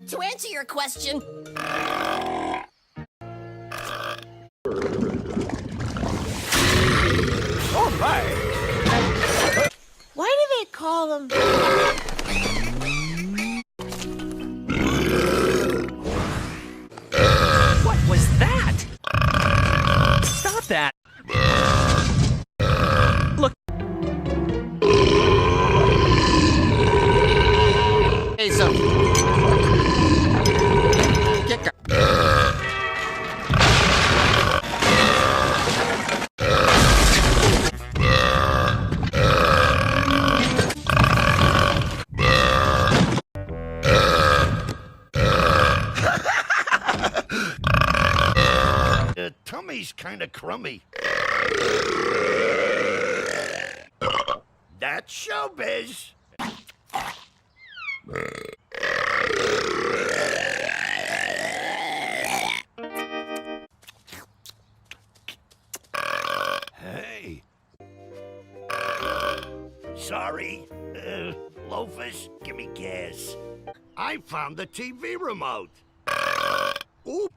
To answer your question... Oh my! Why do they call them... What was that? Stop that! Look. Hey, so... Kicker. Tummy's kinda crummy. That's showbiz. Hey. Sorry. Loafers, give me gas. I found the TV remote. Oop.